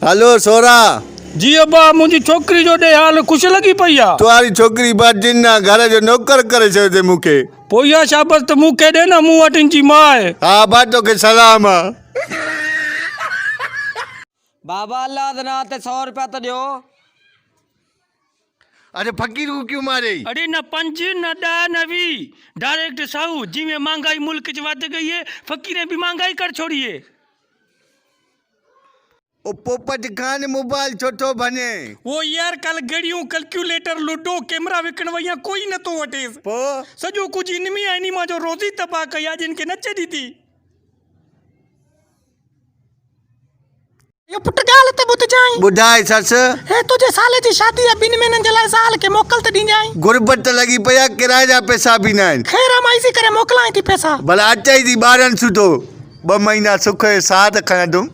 Hello सोरा। जी अब्बा मुझी छोकरी जो दे हाल खुश लगी पई आ। तुम्हारी छोकरी बात जिन्ना घर जो नौकर करे छो ते मुखे। पोया शाबाश त मुखे दे ना मुंह वटिन जी मां है। हाँ बातों के सलाम। बाबा अल्लाह दे नाम ते 100 रुपया तो दियो। अरे फकीर को क्यों मारे? अरे न 5 न 10 न 20 डायरेक्ट 100। जिमें महंगाई मुल्क च वध गई है फकीरें भी महंगाई कर छोड़ी है। ओ पोपट खान मोबाइल छोटो बने। वो यार कल गड़ियों कैलकुलेटर लूडो कैमरा विकण वया कोई न तो वटे पो सजो कुछ इनमी आनी मां जो रोजी तबाह कया जिनके नचे दी थी। ये पुट गाल ते बुत जाई बुढ़ाई सस हे तुझे साले जी शादी है बिन में जलाए साल के मोकल ते दी जाई। गुरबत लगी पया किराए जा पैसा भी ना। खैर हम ऐसी करे मोकलाई थी पैसा। भला अचाई थी 12 सुठो 2 महीना सुख साथ खणा तुम।